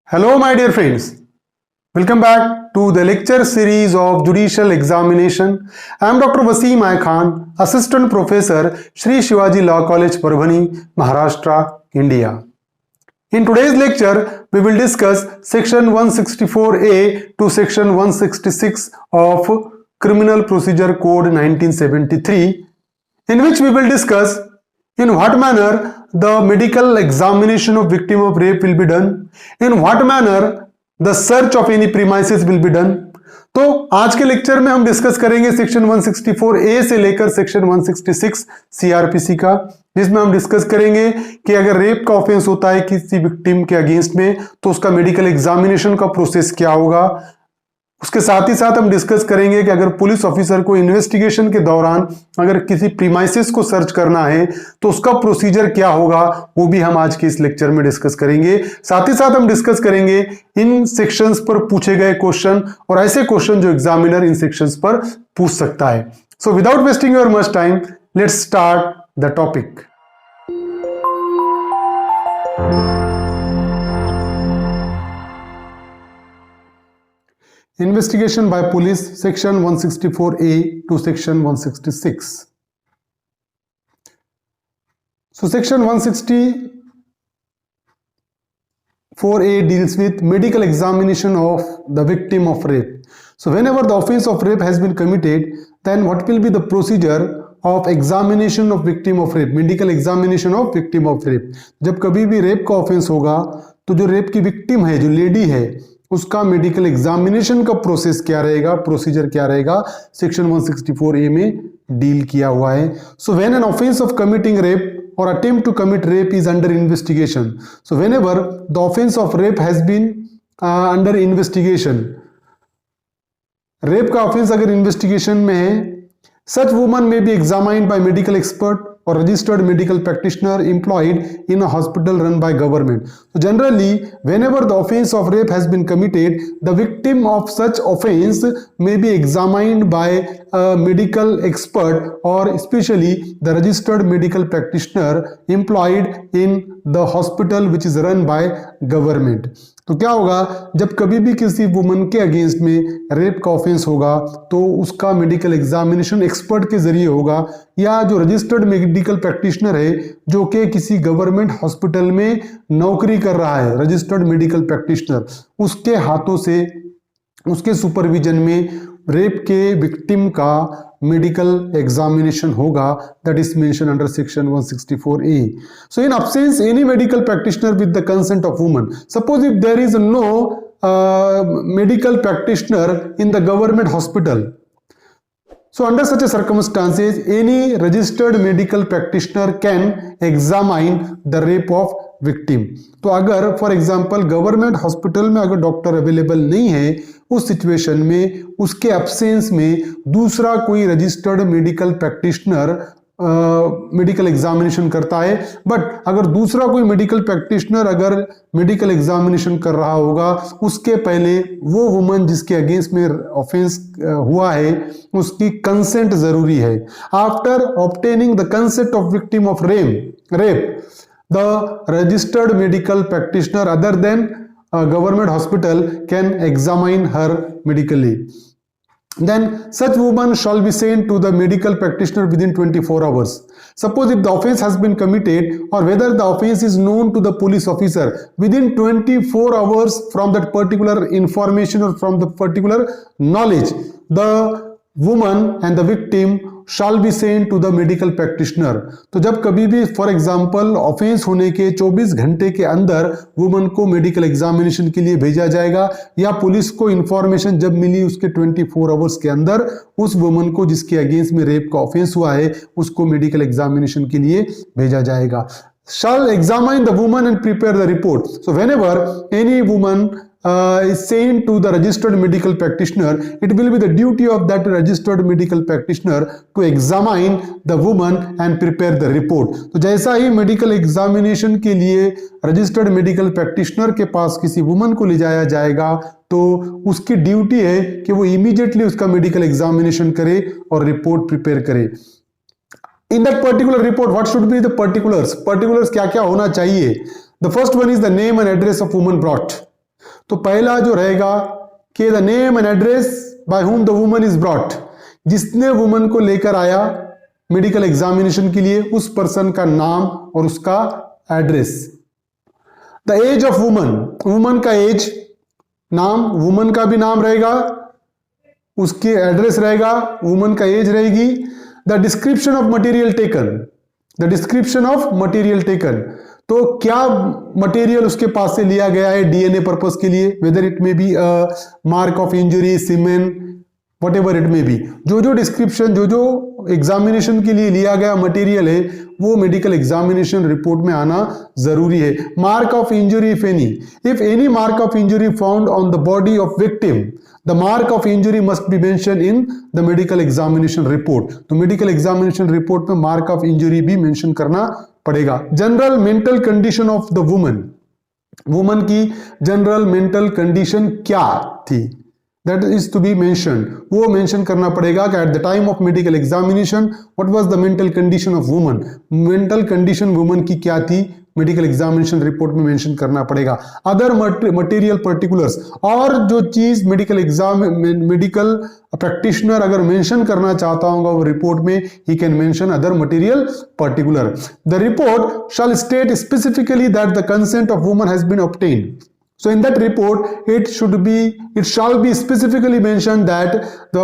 Hello, my dear friends. Welcome back to the lecture series of Judicial Examination. I am Dr. Wasim I Khan, Assistant Professor, Shri Shivaji Law College, Parbhani, Maharashtra, India. In today's lecture, we will discuss Section 164A to Section 166 of Criminal Procedure Code 1973, in which we will discuss in what manner the medical examination of victim of rape will be done, in what manner the search of any premises will be done. तो आज के lecture में हम discuss करेंगे section 164A से लेकर section 166 CrPC का, जिसमें हम डिस्कस करेंगे कि अगर रेप का ऑफेंस होता है किसी विक्टिम के अगेंस्ट में तो उसका मेडिकल एग्जामिनेशन का प्रोसेस क्या होगा। उसके साथ ही साथ हम डिस्कस करेंगे कि अगर पुलिस ऑफिसर को इन्वेस्टिगेशन के दौरान अगर किसी प्रीमाइसेस को सर्च करना है तो उसका प्रोसीजर क्या होगा, वो भी हम आज के इस लेक्चर में डिस्कस करेंगे। साथ ही साथ हम डिस्कस करेंगे इन सेक्शंस पर पूछे गए क्वेश्चन और ऐसे क्वेश्चन जो एग्जामिनर इन सेक्शंस पर पूछ सकता है। So without wasting your much time, let's start the topic. Investigation by police, section 164A to section 166. So section 164A deals with medical examination of the victim of rape. So whenever the offense of rape has been committed, then what will be the procedure of examination of victim of rape, medical examination of victim of rape. जब कभी भी rape का offence होगा तो जो rape की victim है, जो लेडी है, उसका मेडिकल एग्जामिनेशन का प्रोसेस क्या रहेगा, प्रोसीजर क्या रहेगा, सेक्शन 164A में डील किया हुआ है। So when an offence of committing rape or attempt to commit rape is under investigation, so whenever the offense of rape has been under investigation, rape का offence अगर investigation में है, such woman may be examined by medical expert or registered medical practitioner employed in a hospital run by government. So generally, whenever the offense of rape has been committed, the victim of such offense may be examined by a medical expert or especially the registered medical practitioner employed in the hospital which is run by government. तो क्या होगा, जब कभी भी किसी woman के against में rape का ऑफेंस होगा तो उसका मेडिकल एग्जामिनेशन एक्सपर्ट के जरिए होगा या जो रजिस्टर्ड मेडिकल प्रैक्टिशनर है जो कि किसी गवर्नमेंट हॉस्पिटल में नौकरी कर रहा है, रजिस्टर्ड मेडिकल प्रैक्टिशनर, उसके हाथों से, उसके सुपरविजन में रेप के विक्टिम का medical examination होगा, that is mentioned under section 164A. So in absence any medical practitioner with the consent of woman, suppose if there is no medical practitioner in the government hospital, so under such a circumstances any registered medical practitioner can examine the rape of victim. तो अगर for example government hospital में अगर doctor available नहीं है, उस situation में उसके absence में दूसरा कोई registered medical practitioner medical examination करता है। बट अगर दूसरा कोई मेडिकल प्रैक्टिशनर अगर मेडिकल एग्जामिनेशन कर रहा होगा, उसके पहले वो वुमन जिसके अगेंस्ट में ऑफेंस हुआ है उसकी कंसेंट जरूरी है। After obtaining the consent of victim of rape, the registered medical practitioner other than a government hospital can examine her medically. Then such woman shall be sent to the medical practitioner within 24 hours. Suppose if the offense has been committed or whether the offense is known to the police officer within 24 hours from that particular information or from the particular knowledge, the woman and the victim shall be sent to the medical practitioner. तो जब कभी भी for example offence होने के 24 घंटे के अंदर woman को मेडिकल एग्जामिनेशन के लिए भेजा जाएगा या पुलिस को इंफॉर्मेशन जब मिली उसके 24 आवर्स के अंदर उस वुमन को जिसके अगेंस्ट में रेप का ऑफेंस हुआ है उसको मेडिकल एग्जामिनेशन के लिए भेजा जाएगा। Shall examine the woman and prepare the report. So whenever any woman is sent to the registered medical practitioner, it will be the duty of that registered medical practitioner to examine the woman and prepare the report. तो जैसा ही medical examination के लिए registered medical practitioner के पास किसी woman को ले जाया जाएगा तो उसकी ड्यूटी है कि वो इमीडिएटली उसका मेडिकल एग्जामिनेशन करे और रिपोर्ट प्रिपेयर करे। In that particular report, what should be the particulars? Particulars क्या क्या होना चाहिए? The first one is the name and address of woman brought. तो पहला जो रहेगा कि the name and address by whom the woman is brought, जिसने वुमन को लेकर आया मेडिकल एग्जामिनेशन के लिए उस पर्सन का नाम और उसका address. The age of woman, woman का एज, नाम, वुमन का भी नाम रहेगा, उसके एड्रेस रहेगा, वुमन का एज रहेगी। The description of material taken, the description of material taken, तो क्या मटेरियल उसके पास से लिया गया है डीएनए पर्पस के लिए, whether it may be mark of injury, semen, whatever it may be. जो डिस्क्रिप्शन, जो एग्जामिनेशन के लिए लिया गया मटेरियल है वो मेडिकल एग्जामिनेशन रिपोर्ट में आना जरूरी है। Mark of injury if any mark of injury found on the body of victim, the mark of injury must be mention in the medical examination report. तो मेडिकल एग्जामिनेशन रिपोर्ट में mark of injury भी mention करना पड़ेगा। General mental condition of the woman, woman की general mental condition क्या थी, that is to be mentioned, वो mention करना पड़ेगा कि at the time of medical examination what was the mental condition of woman, mental condition woman की क्या थी मेडिकल एग्जामिनेशन रिपोर्ट में मेंशन करना पड़ेगा। अदर मटेरियल पर्टिकुलर्स, और जो चीज मेडिकल प्रैक्टिशनर अगर मेंशन करना चाहता होगा वो रिपोर्ट में ही can mention other material particular. The report shall state specifically that the consent of woman has been obtained. So in that report, it shall be specifically mentioned that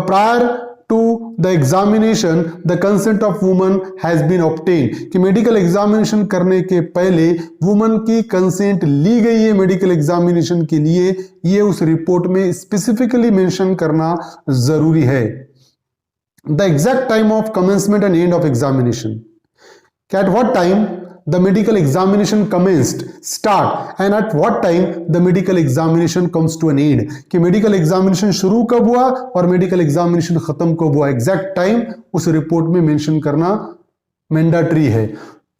prior to the examination, the consent of woman has been obtained. कि medical examination करने के पहले woman की consent ली गई है medical examination के लिए, ये उस रिपोर्ट में स्पेसिफिकली मेंशन करना जरूरी है। The exact time of commencement and end of examination, at what time the medical examination commenced, start, and at what time the medical examination comes to an end, कि medical examination शुरू कब हुआ और medical examination खत्म कब हुआ, exact time उस report में मेंशन करना मैंडेटरी है।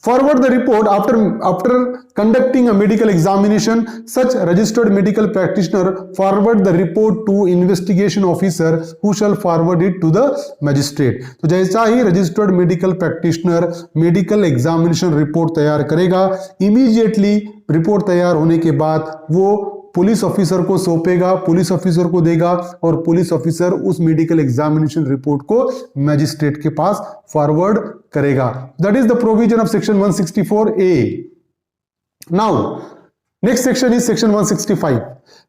Forward the report after conducting a medical examination, such registered medical practitioner forward the report to investigation officer who shall forward it to the magistrate। तो जैसा ही registered medical practitioner medical examination report तैयार करेगा, immediately report तैयार होने के बाद वो पुलिस ऑफिसर को सौंपेगा, पुलिस ऑफिसर को देगा और पुलिस ऑफिसर उस मेडिकल एग्जामिनेशन रिपोर्ट को मैजिस्ट्रेट के पास फॉरवर्ड करेगा। That is the provision of section 164A। Now next section is section 165,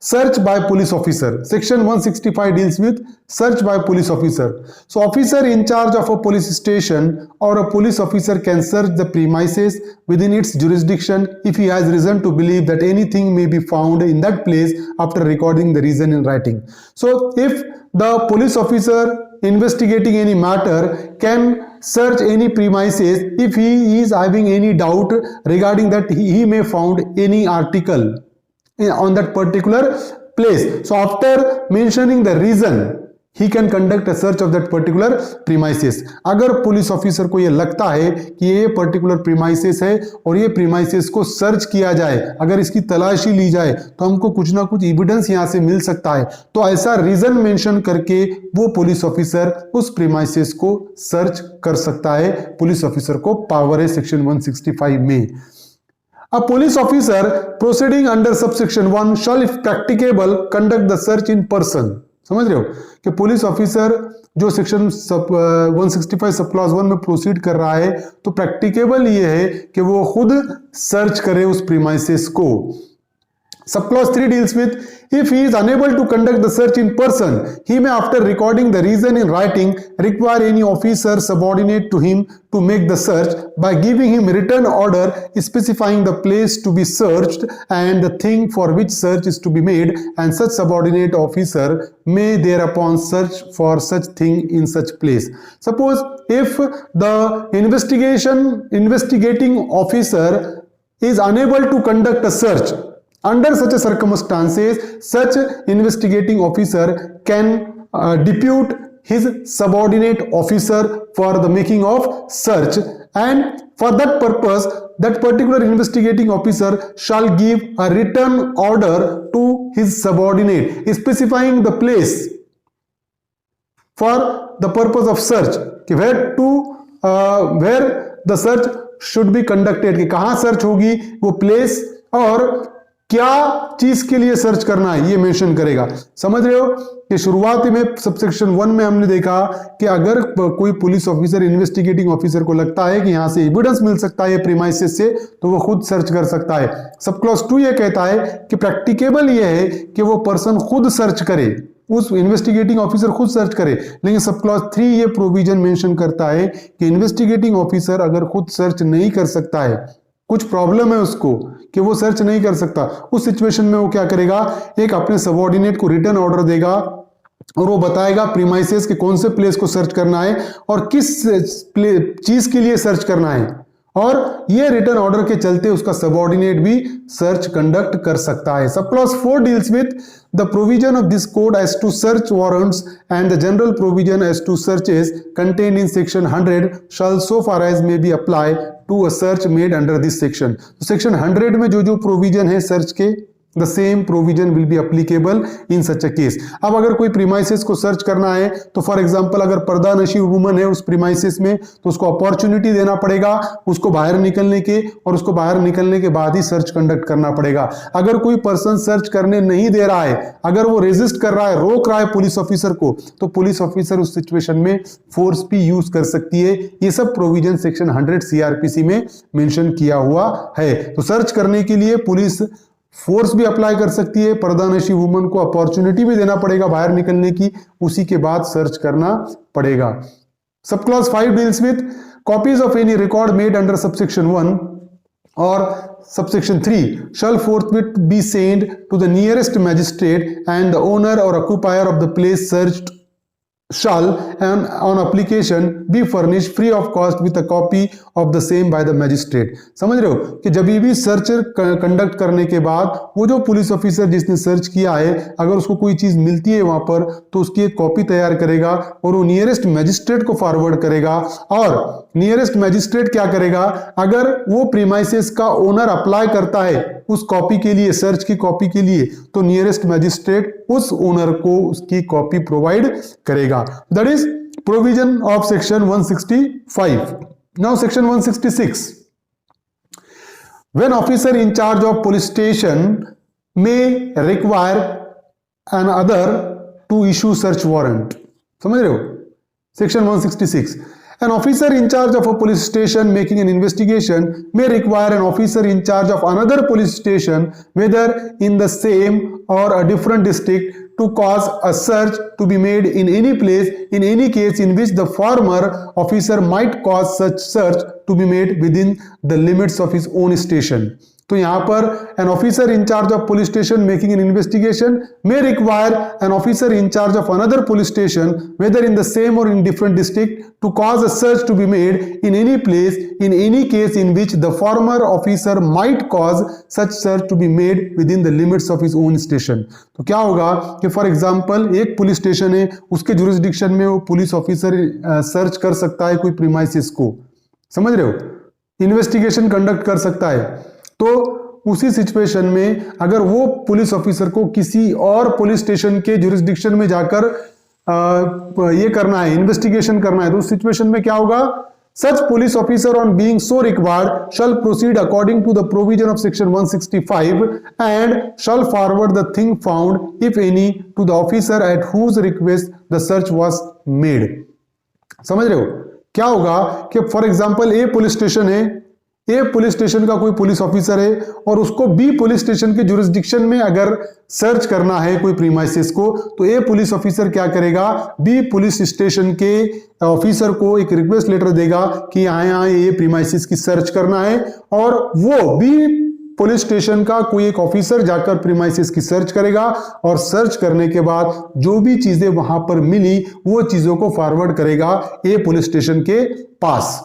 search by police officer। section 165 deals with search by police officer। so officer in charge of a police station or a police officer can search the premises within its jurisdiction if he has reason to believe that anything may be found in that place after recording the reason in writing। so if the police officer investigating any matter can search any premises if he is having any doubt regarding that he may found any article on that particular place। so after mentioning the reason he can conduct a search of that particular premises। अगर police officer को ये लगता है कि ये particular premises है और ये प्रीमाइसेस को सर्च किया जाए, अगर इसकी तलाशी ली जाए तो हमको कुछ ना कुछ एविडेंस यहां से मिल सकता है, तो ऐसा रीजन मेंशन करके वो पुलिस ऑफिसर उस प्रीमाइसेस को सर्च कर सकता है। पुलिस ऑफिसर को पावर है सेक्शन 165 में। A police officer proceeding under subsection 1 shall if practicable conduct the search in person। समझ रहे हो कि पुलिस ऑफिसर जो सेक्शन 165 सब क्लॉज 1 में प्रोसीड कर रहा है तो प्रैक्टिकेबल ये है कि वो खुद सर्च करे उस प्रीमाइसेस को। Sub clause 3 deals with if he is unable to conduct the search in person, he may after recording the reason in writing require any officer subordinate to him to make the search by giving him written order specifying the place to be searched and the thing for which search is to be made, and such subordinate officer may thereupon search for such thing in such place। Suppose if the investigating officer is unable to conduct a search, under such a circumstances such investigating officer can depute his subordinate officer for the making of search, and for that purpose that particular investigating officer shall give a written order to his subordinate specifying the place for the purpose of search, where the search should be conducted, कि कहां search होगी वो place और क्या चीज के लिए search करना है ये मेंशन करेगा। समझ रहे हो कि शुरुआती में सबसेक्शन 1 में हमने देखा कि अगर कोई पुलिस ऑफिसर इन्वेस्टिगेटिंग ऑफिसर को लगता है कि यहां से एविडेंस मिल सकता है प्रीमाइसेस से, तो वो खुद सर्च कर सकता है। सब क्लॉज 2 ये कहता है कि प्रैक्टिकेबल ये है कि वो पर्सन खुद सर्च करे, उस इन्वेस्टिगेटिंग ऑफिसर खुद सर्च करे। लेकिन सब क्लॉज 3 ये प्रोविजन मेंशन करता है कि इन्वेस्टिगेटिंग ऑफिसर अगर खुद सर्च नहीं कर सकता है, कुछ प्रॉब्लम है उसको कि वो सर्च नहीं कर सकता, उस सिचुएशन में वो क्या करेगा, एक अपने सबऑर्डिनेट को रिटर्न ऑर्डर देगा और वो बताएगा प्रीमाइसेस के कौन से प्लेस को सर्च करना है और किस चीज के लिए सर्च करना है, और ये रिटर्न ऑर्डर के चलते उसका सबऑर्डिनेट भी सर्च कंडक्ट कर सकता है। Sub clause 4 deals with the provision of this code as to search warrants and the general provision as to searches contained in section 100 शall so far as may be apply to a search made under this section। तो section 100 में जो जो provision है search के, the same provision will be applicable in such a case। अब अगर कोई प्रीमाइसेस को सर्च करना है तो फॉर एग्जांपल अगर पर्दा नशी वुमन है उस प्रीमाइसेस में, तो उसको अपॉर्चुनिटी देना पड़ेगा उसको बाहर निकलने के, और उसको बाहर निकलने के बाद ही सर्च कंडक्ट करना पड़ेगा। अगर कोई पर्सन सर्च करने नहीं दे रहा है, अगर वो रेजिस्ट कर रहा है, रोक रहा है पुलिस ऑफिसर को, तो पुलिस ऑफिसर उस सिचुएशन में फोर्स भी यूज कर सकती है। ये सब प्रोविजन सेक्शन 100 सीआरपीसी में मेंशन किया हुआ है। तो सर्च करने के लिए पुलिस फोर्स भी अप्लाई कर सकती है, पर्दानशी वुमन को अपॉर्चुनिटी भी देना पड़ेगा बाहर निकलने की, उसी के बाद सर्च करना पड़ेगा। Sub clause 5 deals with copies of any record made under subsection 1 और subsection 3 shall forthwith be sent to the nearest magistrate and the owner or occupier of the place searched shall and on application be furnished free of cost with a copy of the same by the magistrate। समझ रहे हो कि जब भी search conduct करने के बाद वो जो पुलिस ऑफिसर जिसने सर्च किया है, अगर उसको कोई चीज मिलती है वहां पर, तो उसकी एक कॉपी तैयार करेगा और वो नियरेस्ट मैजिस्ट्रेट को फॉरवर्ड करेगा। और नियरेस्ट मैजिस्ट्रेट क्या करेगा, अगर वो प्रीमाइसेस का ओनर अप्लाई करता है उस कॉपी के लिए, सर्च की कॉपी के लिए, तो नियरेस्ट मैजिस्ट्रेट उस ओनर को उसकी कॉपी प्रोवाइड करेगा। That is provision of section 165। Now section 166, when officer in charge of police station में require an other to issue search warrant. समझ रहे हो, section 166, an officer in charge of a police station making an investigation may require an officer in charge of another police station, whether in the same or a different district, to cause a search to be made in any place in any case in which the former officer might cause such search to be made within the limits of his own station। तो यहां पर an officer in charge of police station making an investigation may require an officer in charge of another police station whether in the same और in different district to cause a search to be made in any place in any case in which the former officer might cause such search to be made within the limits of his own station. तो क्या होगा कि for example एक police station है, उसके jurisdiction में वो police officer search कर सकता है कोई प्रीमाइसिस को, समझ रहे हो, इन्वेस्टिगेशन कंडक्ट कर सकता है। तो उसी सिचुएशन में अगर वो पुलिस ऑफिसर को किसी और पुलिस स्टेशन के जुरिस्डिक्शन में जाकर ये करना है, इन्वेस्टिगेशन करना है, तो उस सिचुएशन में क्या होगा, such police officer on being so required shall proceed according to the provision of section 165 and shall forward the thing found if any to the officer at whose request the search was made। समझ रहे हो क्या होगा कि for example A police station है, ए police station का कोई police officer है और उसको बी पुलिस स्टेशन के जुरिस्डिक्शन में अगर सर्च करना है कोई प्रीमाइसिस को, तो ए पुलिस ऑफिसर क्या करेगा, बी पुलिस स्टेशन के ऑफिसर को एक रिक्वेस्ट लेटर देगा कि यहाँ ये प्रीमाइसिस की सर्च करना है, और वो बी पुलिस स्टेशन का कोई एक ऑफिसर जाकर प्रीमाइसिस की सर्च करेगा और सर्च करने के बाद जो भी चीजें वहां पर मिली वो चीजों को फॉरवर्ड करेगा ए पुलिस स्टेशन के पास।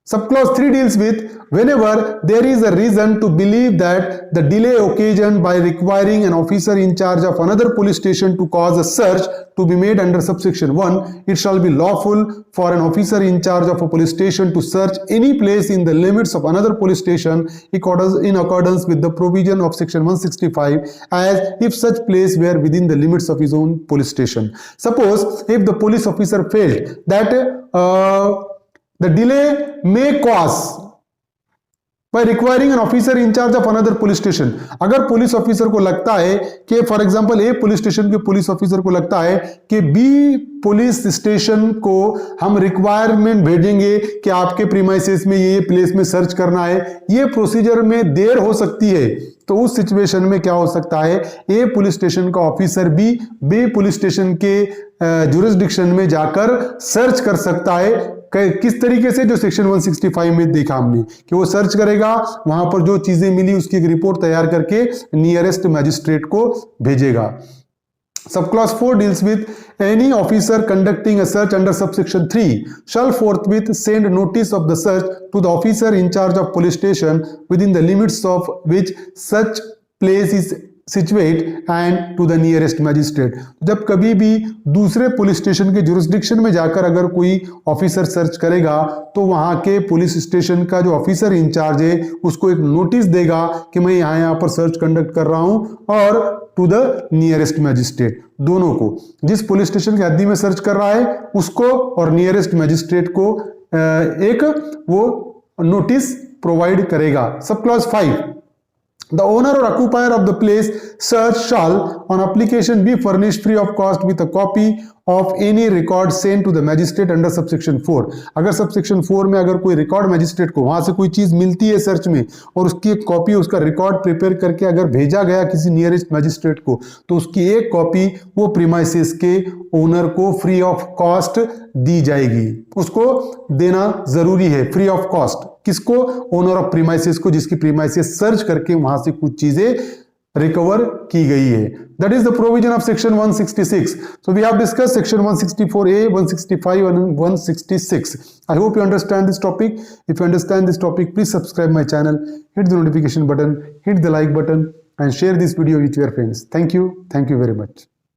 Subclause 3 deals with whenever there is a reason to believe that the delay occasioned by requiring an officer in charge of another police station to cause a search to be made under subsection 1, it shall be lawful for an officer in charge of a police station to search any place in the limits of another police station in accordance with the provision of section 165 as if such place were within the limits of his own police station। Suppose if the police officer felt that the delay may cause by requiring an officer in charge of another police station. अगर police officer को लगता है कि for example A police station के police officer को लगता है कि बी पुलिस स्टेशन को हम रिक्वायरमेंट भेजेंगे कि आपके प्रीमाइसेस में ये प्लेस में सर्च करना है, ये प्रोसीजर में देर हो सकती है, तो उस सिचुएशन में क्या हो सकता है, ए पुलिस स्टेशन का ऑफिसर बी पुलिस स्टेशन के जुरिस्डिक्शन में जाकर सर्च कर सकता है। किस तरीके से, जो सेक्शन 165 में देखा हमने कि वो सर्च करेगा, वहां पर जो चीजें मिली उसकी एक रिपोर्ट तैयार करके नियरेस्ट मैजिस्ट्रेट को भेजेगा। सब clause 4 deals with any officer conducting a search under subsection 3 shall forthwith send notice of the search to the officer in charge of police station within the limits of which such place is situate and to the nearest magistrate। जब कभी भी दूसरे police station के jurisdiction में जाकर अगर कोई officer search करेगा तो वहां के पुलिस स्टेशन का जो ऑफिसर इंचार्ज है उसको एक नोटिस देगा कि मैं यहाँ पर सर्च कंडक्ट कर रहा हूं, और टू द नियरेस्ट मैजिस्ट्रेट, दोनों को, जिस पुलिस स्टेशन के हद्दी में सर्च कर रहा है उसको और नियरेस्ट मैजिस्ट्रेट को एक वो नोटिस प्रोवाइड करेगा। Sub clause 5, the owner or occupier of the place search shall on application be furnished free of cost with a copy of any record sent to the magistrate under subsection 4। अगर subsection 4 में अगर कोई record magistrate को वहां से कोई चीज मिलती है सर्च में और उसकी एक कॉपी, उसका रिकॉर्ड प्रिपेयर करके अगर भेजा गया किसी नियरेस्ट मैजिस्ट्रेट को, तो उसकी एक कॉपी वो प्रीमाइसेस के ओनर को फ्री ऑफ कॉस्ट दी जाएगी। उसको देना जरूरी है फ्री ऑफ कॉस्ट, किसको, ओनर ऑफ प्रीमाइसेस को, जिसकी प्रीमाइसेस सर्च करके वहां से कुछ चीजें रिकवर की गई है। That is the provision of section 166। So we have discuss section 164A, 165 and 166। I hope you understand this topic. If you understand this topic, please subscribe my channel, hit the notification button, hit the like button and share this video with your friends. Thank you very much.